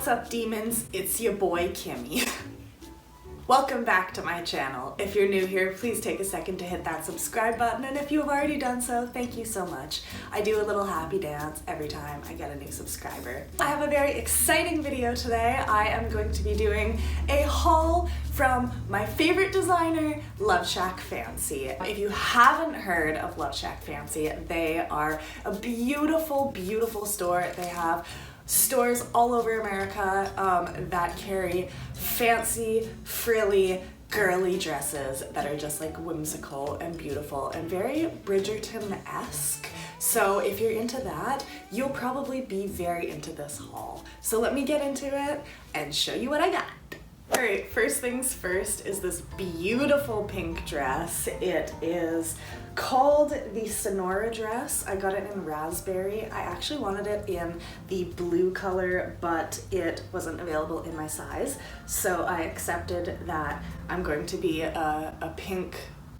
What's up, demons? It's your boy Kimmy. Welcome back to my channel. If you're new here, please take a second to hit that subscribe button, and if you have already done so, thank you so much. I do a little happy dance every time I get a new subscriber. I have a very exciting video today. I am going to be doing a haul from my favorite designer, LoveShackFancy. If you haven't heard of LoveShackFancy, they are a beautiful, beautiful store. They have stores all over America that carry fancy, frilly, girly dresses that are just like whimsical and beautiful and very Bridgerton-esque. So if you're into that, you'll probably be very into this haul. So let me get into it and show you what I got. Alright, first things first is this beautiful pink dress. It is called the Sonora dress. I got it in raspberry. I actually wanted it in the blue color, but it wasn't available in my size. So I accepted that I'm going to be a pink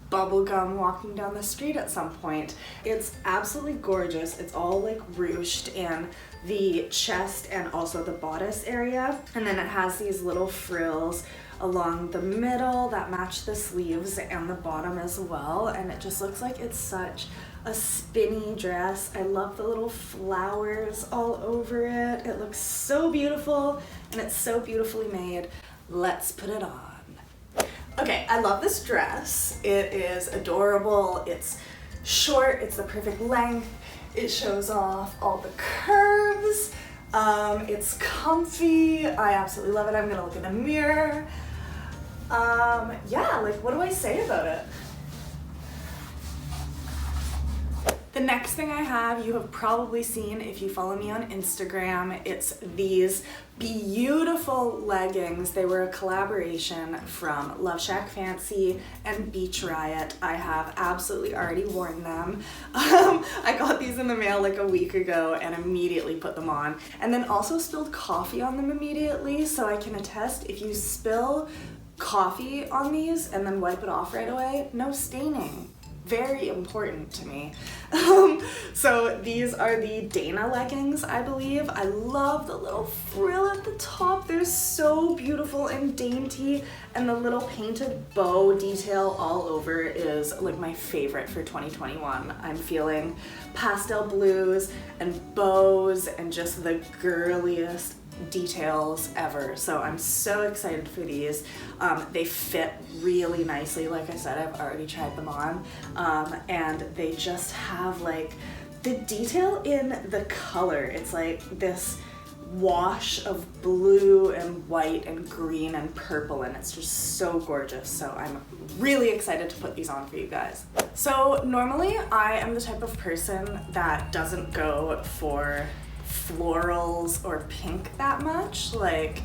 bubblegum walking down the street at some point. It's absolutely gorgeous. It's all like ruched in the chest and also the bodice area. And then it has these little frills along the middle that match the sleeves and the bottom as well. And it just looks like it's such a spinny dress. I love the little flowers all over it. It looks so beautiful and it's so beautifully made. Let's put it on. Okay, I love this dress. It is adorable. It's short, it's the perfect length. It shows off all the curves. It's comfy. I absolutely love it. I'm gonna look in the mirror. Yeah, like what do I say about it? The next thing I have, you have probably seen if you follow me on Instagram. It's these beautiful leggings. They were a collaboration from LoveShackFancy and Beach Riot. I have absolutely already worn them. I got these in the mail like a week ago and immediately put them on. And then also spilled coffee on them immediately, so I can attest if you spill coffee on these and then wipe it off right away, no staining. Very important to me. So these are the Dana leggings, I believe. I love the little frill at the top. They're so beautiful and dainty, and the little painted bow detail all over is like my favorite for 2021. I'm feeling pastel blues and bows and just the girliest details ever, so I'm so excited for these. They fit really nicely. Like I said, I've already tried them on, and they just have like the detail in the color. It's like this wash of blue and white and green and purple, and it's just so gorgeous. So I'm really excited to put these on for you guys. So normally I am the type of person that doesn't go for florals or pink that much. Like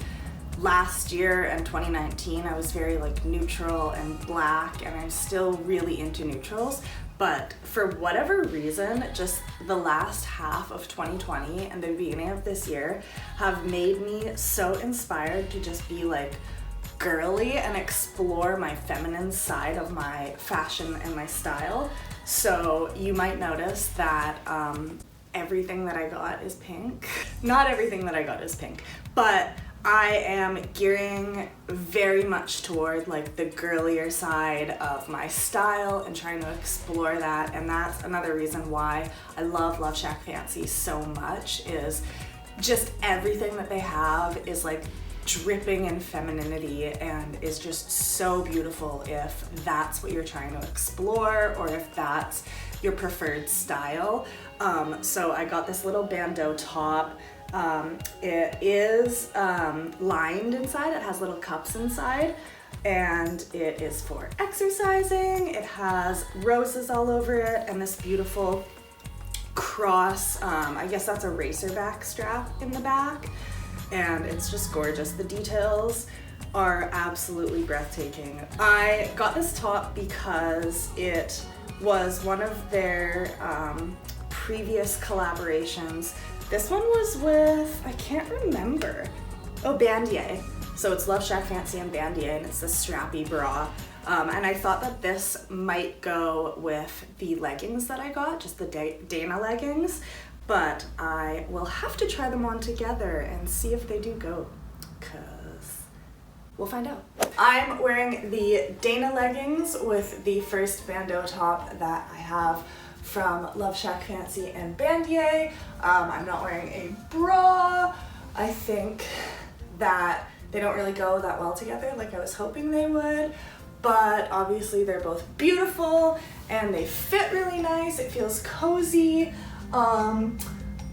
last year and 2019 I was very like neutral and black, and I'm still really into neutrals, but for whatever reason just the last half of 2020 and the beginning of this year have made me so inspired to just be like girly and explore my feminine side of my fashion and my style. So you might notice that everything that I got is pink. Not everything that I got is pink, but I am gearing very much toward like the girlier side of my style and trying to explore that, and that's another reason why I love LoveShackFancy so much, is just everything that they have is like dripping in femininity and is just so beautiful if that's what you're trying to explore or if that's your preferred style. So I got this little bandeau top. It is lined inside. It has little cups inside, and it is for exercising. It has roses all over it and this beautiful cross, I guess that's a racerback strap in the back, and it's just gorgeous. The details are absolutely breathtaking. I got this top because it was one of their previous collaborations. This one was with, I can't remember. Oh, Bandier. So it's LoveShackFancy and Bandier, and it's this strappy bra. And I thought that this might go with the leggings that I got, just the Dana leggings. but I will have to try them on together and see if they do go, cause we'll find out. I'm wearing the Dana leggings with the first bandeau top that I have from LoveShackFancy and Bandier. I'm not wearing a bra. I think that they don't really go that well together like I was hoping they would, but obviously they're both beautiful and they fit really nice. It feels cozy.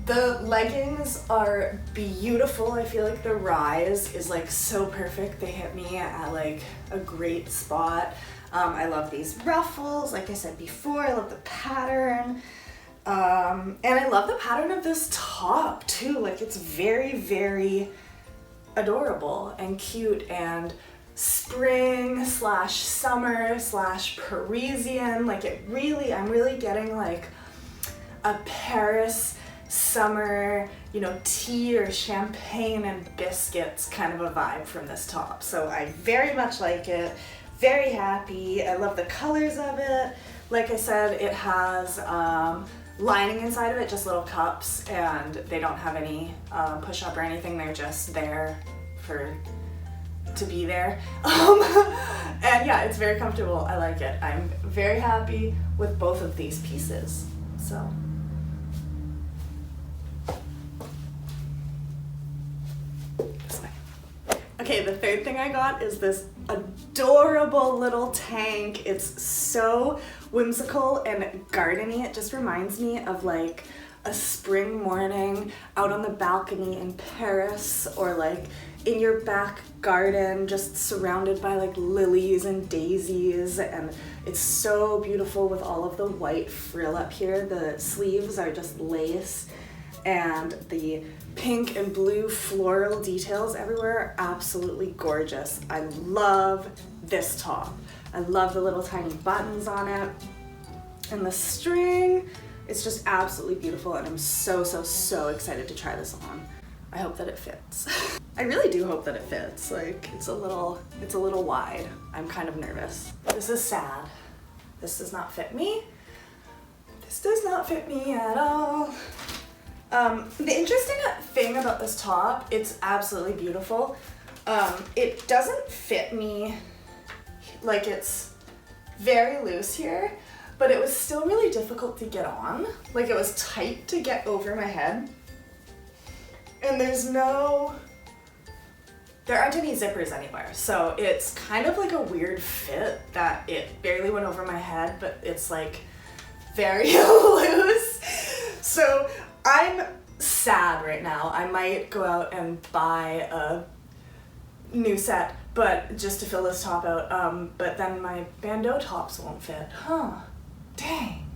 The leggings are beautiful. I feel like the rise is like so perfect. They hit me at like a great spot. I love these ruffles, like I said before. I love the pattern. And I love the pattern of this top too. Like it's very, very adorable and cute and spring slash summer slash Parisian. Like I'm really getting like a Paris summer, you know, tea or champagne and biscuits kind of a vibe from this top. So I very much like it. Very happy. I love the colors of it. Like I said, it has lining inside of it, just little cups, and they don't have any push-up or anything. They're just there to be there. And yeah, it's very comfortable. I like it. I'm very happy with both of these pieces. So. This way. Okay, the third thing I got is this adorable little tank. It's so whimsical and gardeny. It just reminds me of like a spring morning out on the balcony in Paris, or like in your back garden just surrounded by like lilies and daisies, and it's so beautiful with all of the white frill up here. The sleeves are just lace, and the pink and blue floral details everywhere are absolutely gorgeous. I love this top. I love the little tiny buttons on it, and the string. It's just absolutely beautiful, and I'm so excited to try this on. I hope that it fits. I really do hope that it fits. Like it's a little wide. I'm kind of nervous. This is sad. This does not fit me. This does not fit me at all. The interesting thing about this top, it's absolutely beautiful. It doesn't fit me, like it's very loose here, but it was still really difficult to get on. Like it was tight to get over my head. And there aren't any zippers anywhere. So it's kind of like a weird fit that it barely went over my head, but it's like very loose. So I'm sad right now. I might go out and buy a new set, but just to fill this top out. But then my bandeau tops won't fit. Huh, dang.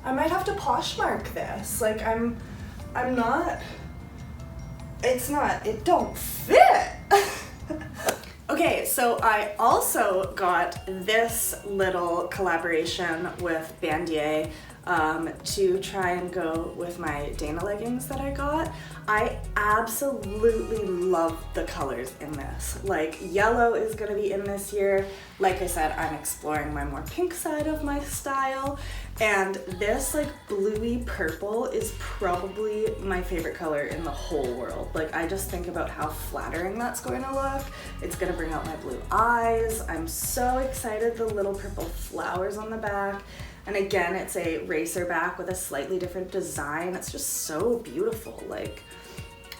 I might have to Poshmark this. Like it don't fit. Okay, so I also got this little collaboration with Bandier to try and go with my Dana leggings that I got. I absolutely love the colors in this. Like yellow is gonna be in this year. Like I said, I'm exploring my more pink side of my style, and this like bluey purple is probably my favorite color in the whole world. Like I just think about how flattering that's going to look. It's gonna bring out my blue eyes. I'm so excited. The little purple flowers on the back. And again, it's a racer back with a slightly different design. It's just so beautiful. Like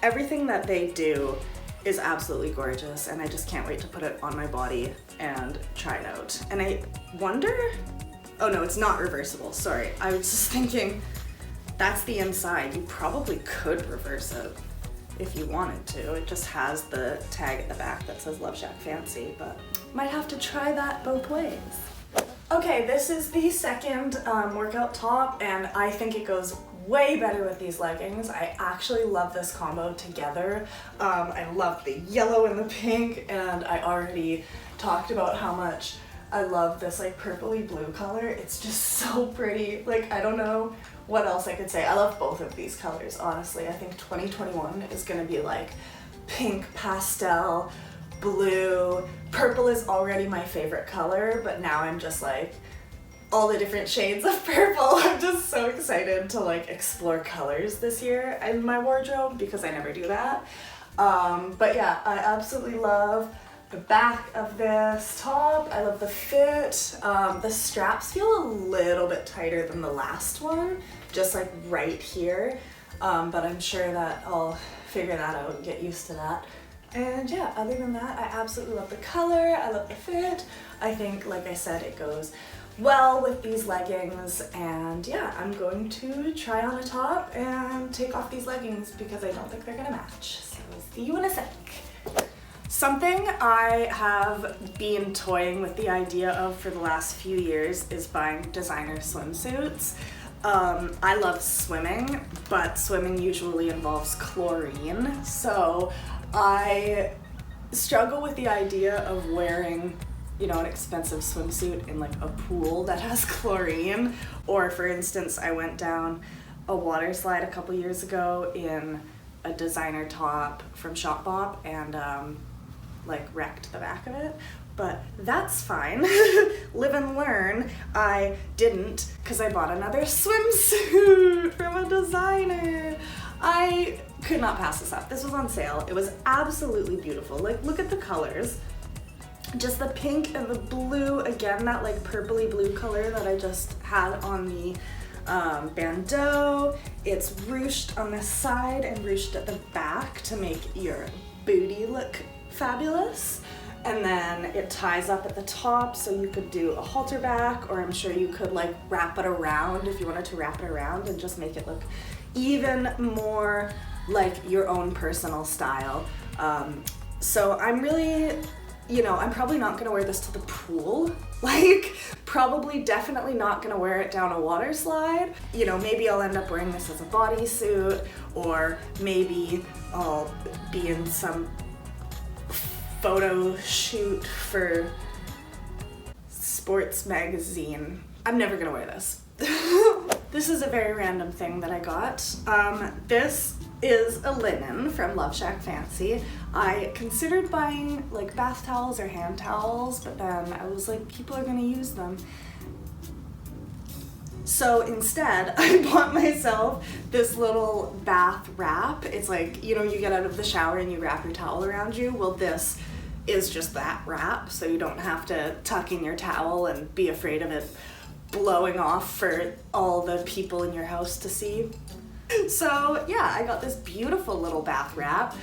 everything that they do is absolutely gorgeous, and I just can't wait to put it on my body and try it out. And I wonder, oh no, it's not reversible, sorry. I was just thinking, that's the inside. You probably could reverse it if you wanted to. It just has the tag at the back that says LoveShackFancy, but might have to try that both ways. Okay, this is the second workout top, and I think it goes way better with these leggings. I actually love this combo together. I love the yellow and the pink, and I already talked about how much I love this like purpley blue color. It's just so pretty. Like I don't know what else I could say. I love both of these colors, honestly. I think 2021 is gonna be like pink, pastel, blue. Purple is already my favorite color, but now I'm just like all the different shades of purple. I'm just so excited to like explore colors this year in my wardrobe because I never do that. But yeah, I absolutely love the back of this top. I love the fit. The straps feel a little bit tighter than the last one, just like right here. But I'm sure that I'll figure that out and get used to that. And yeah, other than that, I absolutely love the color. I love the fit. I think, like I said, it goes well with these leggings. And yeah, I'm going to try on a top and take off these leggings because I don't think they're gonna match. So see you in a sec. Something I have been toying with the idea of for the last few years is buying designer swimsuits. I love swimming, but swimming usually involves chlorine, so I struggle with the idea of wearing, you know, an expensive swimsuit in like a pool that has chlorine. Or for instance, I went down a water slide a couple years ago in a designer top from Shopbop and like wrecked the back of it. But that's fine. Live and learn. I didn't, because I bought another swimsuit from a designer. I could not pass this up. This was on sale. It was absolutely beautiful. Like, look at the colors. Just the pink and the blue, again, that like purpley blue color that I just had on the bandeau. It's ruched on this side and ruched at the back to make your booty look fabulous. And then it ties up at the top, so you could do a halter back, or I'm sure you could like wrap it around if you wanted to wrap it around and just make it look even more like your own personal style. So I'm really, you know, I'm probably not gonna wear this to the pool. Like, probably definitely not gonna wear it down a water slide. You know, maybe I'll end up wearing this as a bodysuit, or maybe I'll be in some photo shoot for sports magazine. I'm never gonna wear this. This is a very random thing that I got. This is a linen from LoveShackFancy. I considered buying like bath towels or hand towels, but then I was like, people are gonna use them. So instead, I bought myself this little bath wrap. It's like, you know, you get out of the shower and you wrap your towel around you. Well, this is just that wrap, so you don't have to tuck in your towel and be afraid of it blowing off for all the people in your house to see. So yeah, I got this beautiful little bath wrap.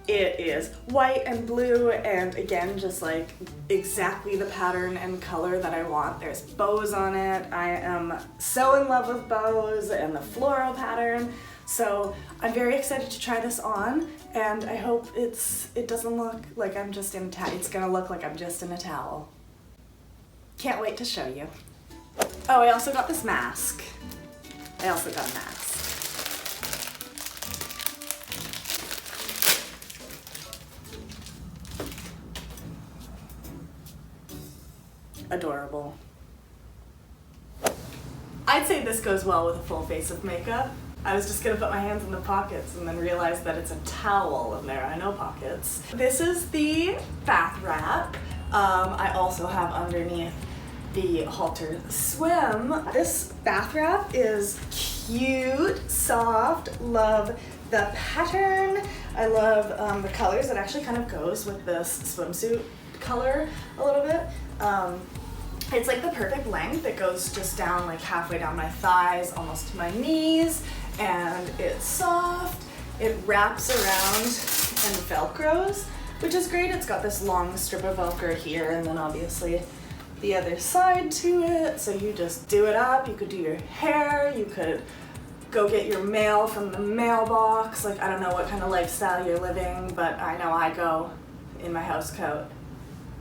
It is white and blue, and again, just like exactly the pattern and color that I want. There's bows on it. I am so in love with bows and the floral pattern. So I'm very excited to try this on, and I hope it doesn't look like I'm just in a towel. It's gonna look like I'm just in a towel. Can't wait to show you. Oh, I also got this mask. I also got a mask. Adorable. I'd say this goes well with a full face of makeup. I was just gonna put my hands in the pockets and then realized that it's a towel and there are no pockets. This is the bath wrap. I also have underneath the halter swim. This bath wrap is cute, soft, love the pattern. I love the colors. It actually kind of goes with this swimsuit color a little bit. It's like the perfect length. It goes just down like halfway down my thighs, almost to my knees, and it's soft. It wraps around and velcros, which is great. It's got this long strip of velcro here, and then obviously the other side to it. So you just do it up. You could do your hair. You could go get your mail from the mailbox. Like, I don't know what kind of lifestyle you're living, but I know I go in my house coat.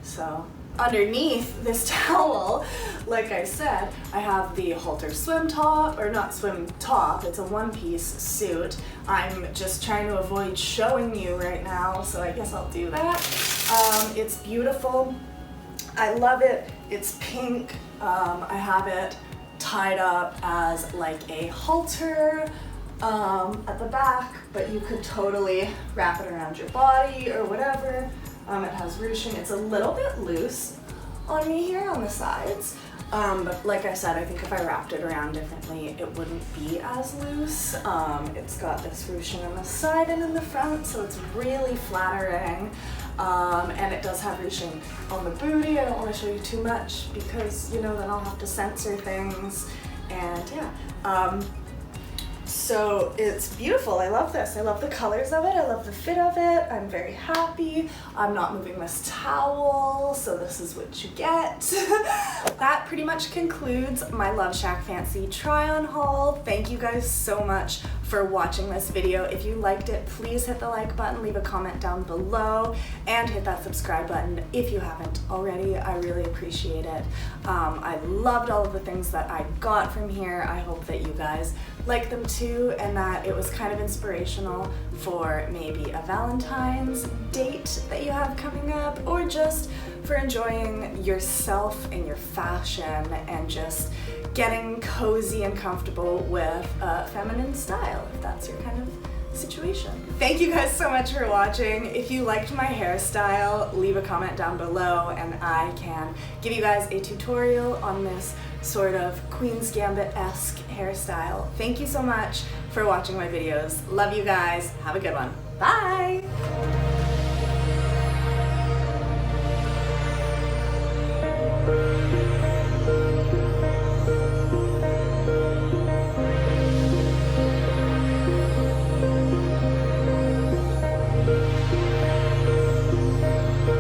So underneath this towel, like I said, I have the halter swim top, or not swim top, it's a one-piece suit. I'm just trying to avoid showing you right now, so I guess I'll do that. It's beautiful. I love it. It's pink. I have it tied up as like a halter at the back, but you could totally wrap it around your body or whatever. It has ruching. It's a little bit loose on me here on the sides, But like I said, I think if I wrapped it around differently, it wouldn't be as loose. It's got this ruching on the side and in the front, so it's really flattering. And it does have ruching on the booty. I don't want to show you too much because, you know, then I'll have to censor things. And yeah. So it's beautiful. I love this. I love the colors of it. I love the fit of it. I'm very happy. I'm not moving this towel, so this is what you get. That pretty much concludes my LoveShackFancy try-on haul. Thank you guys so much for watching this video. If you liked it, please hit the like button, leave a comment down below, and hit that subscribe button if you haven't already. I really appreciate it. I loved all of the things that I got from here. I hope that you guys like them too, and that it was kind of inspirational for maybe a Valentine's date that you have coming up, or just for enjoying yourself and your fashion and just getting cozy and comfortable with feminine style, if that's your kind of situation. Thank you guys so much for watching. If you liked my hairstyle, leave a comment down below and I can give you guys a tutorial on this sort of Queen's Gambit-esque hairstyle. Thank you so much for watching my videos. Love you guys. Have a good one. Bye!